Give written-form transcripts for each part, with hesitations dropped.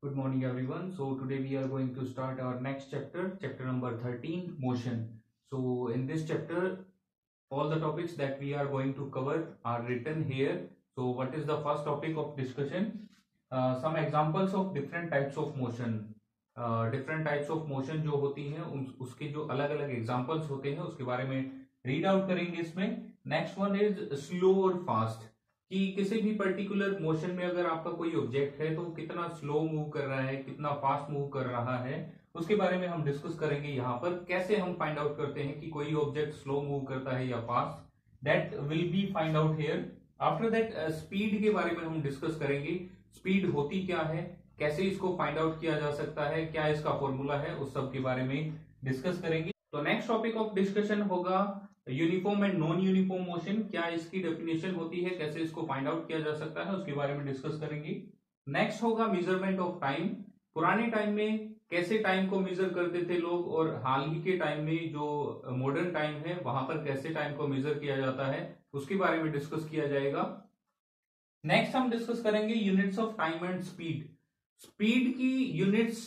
Good morning, everyone. So, today we are going to start our next chapter, chapter number 13, motion. So, in this chapter, all the topics that we are going to cover are written here. So, what is the first topic of discussion? Some examples of different types of motion. Different types of motion जो होती हैं उसके जो अलग अलग examples होते हैं उसके बारे में रीड आउट करेंगे इसमें. नेक्स्ट वन इज स्लो और फास्ट, कि किसी भी पर्टिकुलर मोशन में अगर आपका कोई ऑब्जेक्ट है तो वो कितना स्लो मूव कर रहा है, कितना फास्ट मूव कर रहा है, उसके बारे में हम डिस्कस करेंगे. यहाँ पर कैसे हम फाइंड आउट करते हैं कि कोई ऑब्जेक्ट स्लो मूव करता है या fast, that will be find out here. After that speed के बारे में हम डिस्कस करेंगे. स्पीड होती क्या है, कैसे इसको फाइंड आउट किया जा सकता है, क्या इसका फॉर्मूला है, उस सब के बारे में डिस्कस करेंगे. तो नेक्स्ट टॉपिक ऑफ डिस्कशन होगा uniform and non uniform motion. क्या इसकी डेफिनेशन होती है, कैसे इसको फाइंड आउट किया जा सकता है, उसके बारे में डिस्कस करेंगे. नेक्स्ट होगा मेजरमेंट ऑफ टाइम. पुराने टाइम में कैसे टाइम को मेजर करते थे लोग, और हाल ही के टाइम में जो मॉडर्न टाइम है वहां पर कैसे टाइम को मेजर किया जाता है, उसके बारे में डिस्कस किया जाएगा. नेक्स्ट हम डिस्कस करेंगे units of time and speed. Speed की यूनिट्स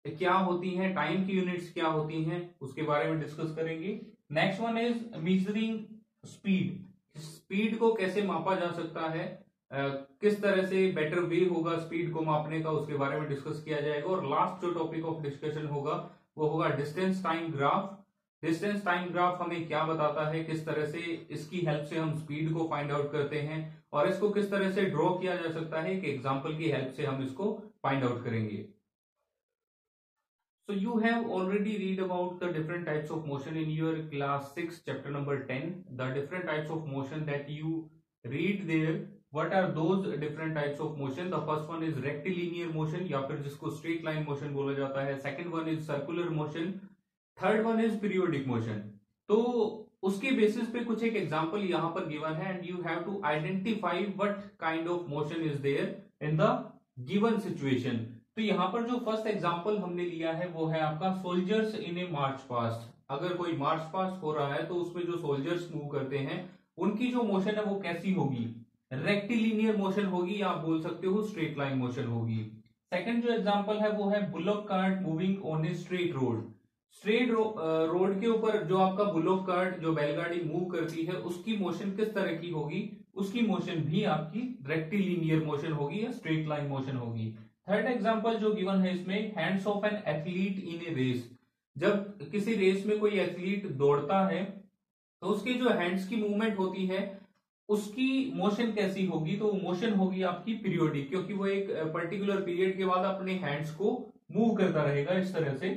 क्या होती हैं, टाइम की यूनिट्स क्या होती हैं, उसके बारे में डिस्कस करेंगे. Next one is measuring speed. Speed को कैसे मापा जा सकता है, किस तरह से बेटर वे होगा स्पीड को मापने का, उसके बारे में डिस्कस किया जाएगा. और लास्ट जो टॉपिक ऑफ डिस्कशन होगा वो होगा distance time graph. Distance time graph हमें क्या बताता है, किस तरह से इसकी हेल्प से हम स्पीड को फाइंड आउट करते हैं, और इसको किस तरह से ड्रॉ किया जा सकता है, एक एग्जांपल की हेल्प से हम इसको फाइंड आउट करेंगे. So you have already read about the different types of motion in your class 6 chapter number 10. The different types of motion that you read there, what are those different types of motion? The first one is rectilinear motion या फिर जिसको straight line motion बोला जाता है. Second one is circular motion. Third one is periodic motion. तो उसके basis पे कुछ एक एग्जांपल यहाँ पर गिवन है and you have to identify what kind of motion is there in the given situation. तो यहाँ पर जो फर्स्ट एग्जांपल हमने लिया है वो है आपका soldiers in A march past. अगर कोई मार्च पास्ट हो रहा है तो उसमें जो सोल्जर्स मूव करते हैं उनकी जो मोशन है वो कैसी होगी, रेक्टिलिनियर मोशन होगी, या आप बोल सकते हो स्ट्रेट लाइन मोशन होगी. सेकंड जो एग्जांपल है वो है bullock cart moving on a straight road. Straight road के ऊपर जो आपका बुलॉक कार्ट, जो बैलगाड़ी मूव करती है, उसकी मोशन किस तरह की होगी, उसकी मोशन भी आपकी रेक्टिलिनियर मोशन होगी या स्ट्रेट लाइन मोशन होगी. थर्ड एग्जांपल जो गिवन है इसमें, hands of an athlete in a race. जब किसी रेस में कोई एथलीट दौड़ता है तो उसके जो हैंड्स की मूवमेंट होती है उसकी मोशन कैसी होगी, तो मोशन होगी आपकी पीरियोडिक, क्योंकि वो एक पर्टिकुलर पीरियड के बाद अपने हैंड्स को मूव करता रहेगा, इस तरह से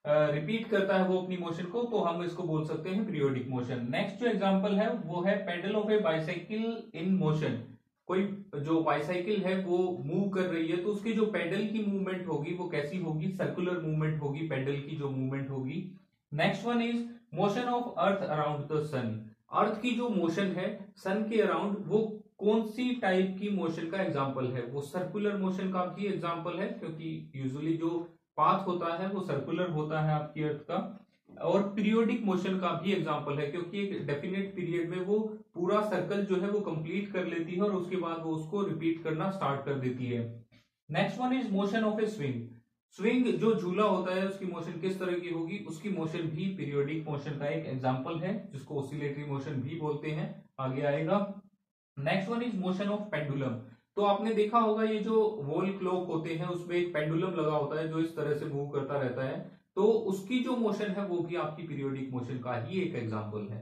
रिपीट करता है वो अपनी मोशन को, तो हम इसको बोल सकते हैं पीरियोडिक मोशन. नेक्स्ट जो एग्जांपल है वो है pedal of A bicycle in motion. कोई जो बाइसाइकिल है वो मूव कर रही है तो उसकी जो पेडल की मूवमेंट होगी वो कैसी होगी, सर्कुलर मूवमेंट होगी, पेडल की जो मूवमेंट होगी. Next one is motion of earth around the sun. Earth की जो मोशन है सन के अराउंड, वो कौन सी टाइप की मोशन का एग्जाम्पल है, वो सर्कुलर मोशन का भी एग्जाम्पल है, क्योंकि यूजुअली जो पाथ होता है वो सर्कुलर होता है आपकी अर्थ का. और पीरियोडिक मोशन का भी एग्जांपल है, क्योंकि एक डेफिनेट पीरियड में वो पूरा सर्कल जो है वो कंप्लीट कर लेती है और उसके बाद वो उसको रिपीट करना स्टार्ट कर देती है. Next one is motion of A swing. Swing जो झूला होता है उसकी मोशन किस तरह की होगी, उसकी मोशन भी पीरियोडिक मोशन का एक एग्जांपल है, जिसको ऑसिलेटरी मोशन भी बोलते हैं, आगे आएगा. Next one is motion of pendulum. तो आपने देखा होगा ये जो वॉल क्लॉक होते हैं उसमें एक पेंडुलम लगा होता है जो इस तरह से मूव करता रहता है, तो उसकी जो मोशन है वो भी आपकी पीरियोडिक मोशन का ही एक एग्जांपल है.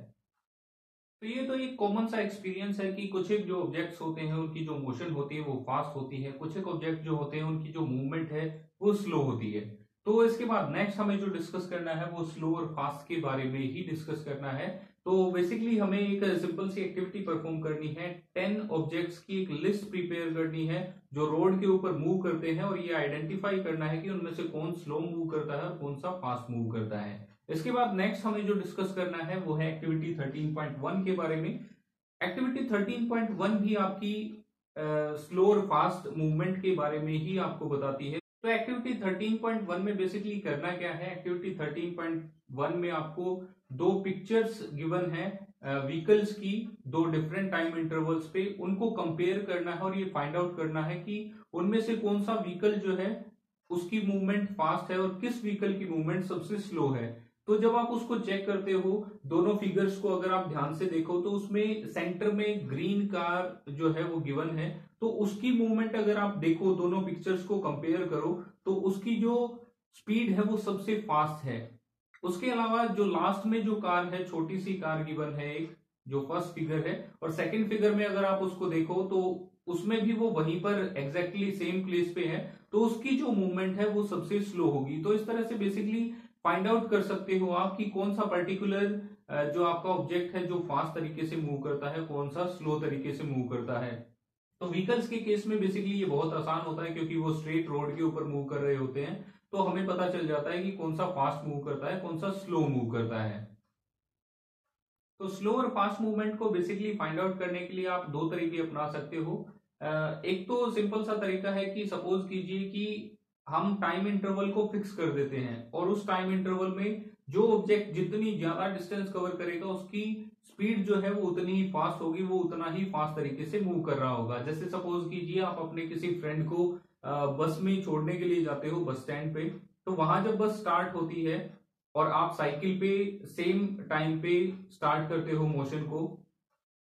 तो ये तो एक कॉमन सा एक्सपीरियंस है कि कुछ एक जो ऑब्जेक्ट्स होते हैं उनकी जो मोशन होती है वो फास्ट होती है, कुछ एक ऑब्जेक्ट जो होते हैं उनकी जो मूवमेंट है वो स्लो होती है. तो इसके बाद नेक्स्ट हमें जो डिस्कस करना है वो स्लो और फास्ट के बारे में ही डिस्कस करना है. तो बेसिकली हमें एक सिंपल सी एक्टिविटी परफॉर्म करनी है. 10 ऑब्जेक्ट्स की एक लिस्ट प्रिपेयर करनी है जो रोड के ऊपर मूव करते हैं, और ये आइडेंटिफाई करना है कि उनमें से कौन स्लो मूव करता है और कौन सा फास्ट मूव करता है. इसके बाद नेक्स्ट हमें जो डिस्कस करना है वो है एक्टिविटी 13.1 के बारे में. एक्टिविटी 13.1 भी आपकी स्लो और फास्ट मूवमेंट के बारे में ही आपको बताती है. तो एक्टिविटी 13.1 में बेसिकली करना क्या है, एक्टिविटी 13.1 में आपको दो पिक्चर्स गिवन है व्हीकल्स की, दो डिफरेंट टाइम इंटरवल्स पे, उनको कंपेयर करना है और ये फाइंड आउट करना है कि उनमें से कौन सा व्हीकल जो है उसकी मूवमेंट फास्ट है और किस व्हीकल की मूवमेंट सबसे स्लो है। तो जब आप उसको चेक करते हो दोनों फिगर्स को अगर आप ध्यान से देखो तो उसमें सेंटर में ग्रीन कार जो है वो गिवन है, तो उसकी मूवमेंट अगर आप देखो दोनों पिक्चर्स को कंपेयर करो तो उसकी जो स्पीड है वो सबसे फास्ट है। उसके अलावा जो लास्ट में जो कार है, छोटी सी कार गिवन है एक, जो फर्स्ट फिगर है, और सेकंड फिगर में अगर आप उसको देखो तो उसमें भी वो वहीं पर एग्जैक्टली सेम प्लेस पे है, तो उसकी जो मूवमेंट है वो सबसे स्लो होगी। तो इस तरह से बेसिकली फाइंड आउट कर सकते हो आप कि कौन सा पर्टिकुलर जो आपका ऑब्जेक्ट है जो फास्ट तरीके से मूव करता है, कौन सा स्लो तरीके से मूव करता है। तो व्हीकल्स के केस में बेसिकली ये बहुत आसान होता है क्योंकि वो स्ट्रेट रोड के ऊपर मूव कर रहे होते हैं, तो हमें पता चल जाता है कि कौन सा फास्ट मूव करता है, कौन सा स्लो मूव करता है। तो स्लो और फास्ट मूवमेंट को बेसिकली फाइंड आउट करने के लिए आप दो तरीके अपना सकते हो। एक तो सिंपल सा तरीका है कि सपोज कीजिए कि हम टाइम इंटरवल को फिक्स कर देते हैं और उस टाइम इंटरवल में जो ऑब्जेक्ट जितनी ज्यादा डिस्टेंस कवर करेगा उसकी स्पीड जो है वो उतनी ही फास्ट होगी, वो उतना ही फास्ट तरीके से मूव कर रहा होगा। जैसे सपोज कीजिए आप अपने किसी फ्रेंड को बस में छोड़ने के लिए जाते हो बस स्टैंड पे, तो वहां जब बस स्टार्ट होती है और आप साइकिल पे सेम टाइम पे स्टार्ट करते हो मोशन को,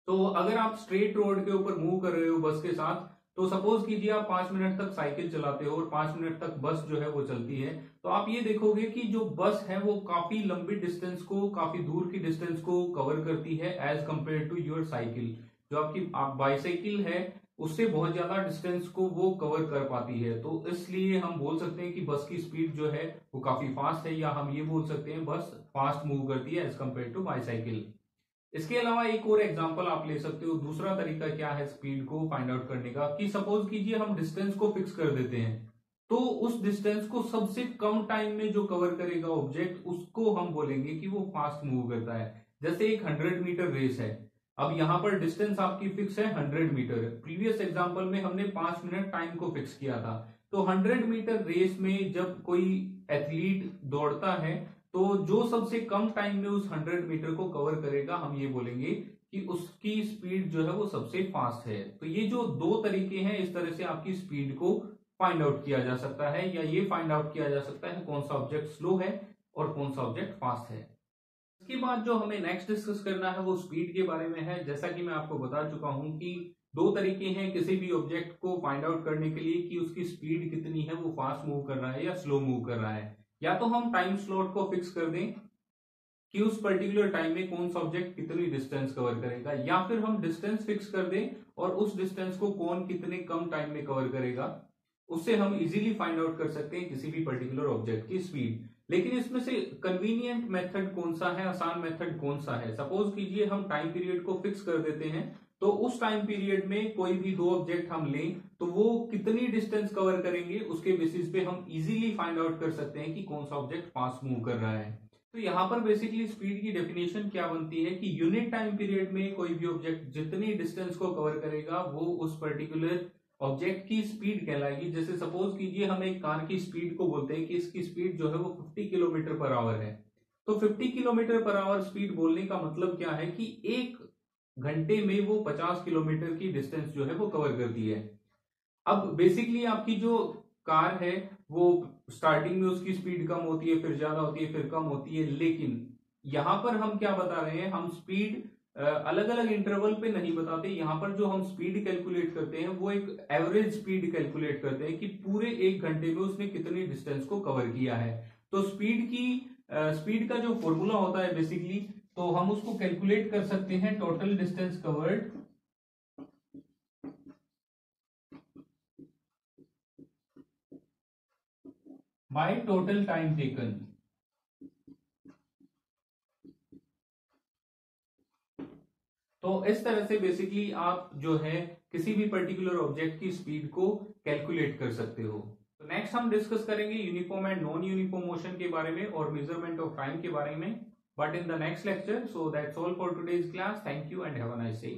तो अगर आप स्ट्रेट रोड के ऊपर मूव कर रहे हो बस के साथ, तो सपोज कीजिए आप 5 मिनट तक साइकिल चलाते हो और 5 मिनट तक बस जो है वो चलती है, तो आप ये देखोगे कि जो बस है वो काफी लंबी डिस्टेंस को, काफी दूर की डिस्टेंस को कवर करती है as compared to your cycle. जो आपकी आप बाइसाइकिल है उससे बहुत ज्यादा डिस्टेंस को वो कवर कर पाती है, तो इसलिए हम बोल सकते हैं कि बस की स्पीड जो है वो काफी फास्ट है, या हम ये बोल सकते हैं बस फास्ट मूव करती है एज कंपेयर टू बाइसाइकिल। इसके अलावा एक और एग्जांपल आप ले सकते हो। दूसरा तरीका क्या है स्पीड को फाइंड आउट करने का, कि सपोज कीजिए हम डिस्टेंस को फिक्स कर देते हैं, तो उस डिस्टेंस को सबसे कम टाइम में जो कवर करेगा ऑब्जेक्ट उसको हम बोलेंगे कि वो फास्ट मूव करता है। जैसे एक 100 मीटर रेस है, अब यहां पर डिस्टेंस आपकी फिक्स है 100 मीटर। प्रीवियस एग्जांपल में हमने 5 मिनट टाइम को फिक्स किया था, तो 100 मीटर रेस में जब कोई एथलीट दौड़ता है तो जो सबसे कम टाइम में उस 100 मीटर को कवर करेगा हम ये बोलेंगे कि उसकी स्पीड जो है वो सबसे फास्ट है। तो ये जो दो तरीके हैं, इस तरह से आपकी स्पीड को फाइंड आउट किया जा सकता है, या ये फाइंड आउट किया जा सकता है कौन सा ऑब्जेक्ट स्लो है और कौन सा ऑब्जेक्ट फास्ट है। इसके बाद जो हमें नेक्स्ट डिस्कस करना है वो स्पीड के बारे में है। जैसा कि मैं आपको बता चुका हूं कि दो तरीके हैं किसी भी ऑब्जेक्ट को फाइंड आउट करने के लिए कि उसकी स्पीड कितनी है, वो फास्ट मूव कर रहा है या स्लो मूव कर रहा है। या तो हम टाइम स्लॉट को फिक्स कर दें कि उस पर्टिकुलर टाइम में कौन सा ऑब्जेक्ट कितनी डिस्टेंस कवर करेगा, या फिर हम डिस्टेंस फिक्स कर दें और उस डिस्टेंस को कौन कितने कम टाइम में कवर करेगा, उससे हम इजीली फाइंड आउट कर सकते हैं किसी भी पर्टिकुलर ऑब्जेक्ट की स्पीड। लेकिन इसमें से कन्वीनियंट मेथड कौन सा है, आसान मेथड कौन सा है। सपोज कीजिए हम टाइम पीरियड को फिक्स कर देते हैं, तो उस टाइम पीरियड में कोई भी दो ऑब्जेक्ट हम लें तो वो कितनी डिस्टेंस कवर करेंगे उसके बेसिस पे हम इजीली फाइंड आउट कर सकते हैं कि कौन सा ऑब्जेक्ट फास्ट मूव कर रहा है। तो यहाँ पर बेसिकली स्पीड की डेफिनेशन क्या बनती है कि यूनिट टाइम पीरियड में कोई भी ऑब्जेक्ट जितनी डिस्टेंस को कवर करेगा वो उस पर्टिकुलर ऑब्जेक्ट की स्पीड कहलाएगी। जैसे सपोज कीजिए हम एक कार की स्पीड को बोलते हैं कि इसकी स्पीड जो है वो 50 किलोमीटर पर आवर है, तो 50 किलोमीटर पर आवर स्पीड बोलने का मतलब क्या है कि एक घंटे में वो 50 किलोमीटर की डिस्टेंस जो है वो कवर करती है। अब बेसिकली आपकी जो कार है वो स्टार्टिंग में उसकी स्पीड कम होती है, फिर ज्यादा होती है, फिर कम होती है, लेकिन यहां पर हम क्या बता रहे हैं, हम स्पीड अलग अलग इंटरवल पे नहीं बताते। यहां पर जो हम स्पीड कैलकुलेट करते हैं वो एक एवरेज स्पीड कैलकुलेट करते हैं कि पूरे एक घंटे में उसने कितनी डिस्टेंस को कवर किया है। तो स्पीड का जो फॉर्मूला होता है बेसिकली, तो हम उसको कैलकुलेट कर सकते हैं total distance covered by total time taken. तो इस तरह से बेसिकली आप जो है किसी भी पर्टिकुलर ऑब्जेक्ट की स्पीड को कैलकुलेट कर सकते हो। तो नेक्स्ट हम डिस्कस करेंगे uniform and non uniform motion के बारे में और मेजरमेंट ऑफ टाइम के बारे में, but in the next lecture. So that's all for today's class. Thank you and have a nice day.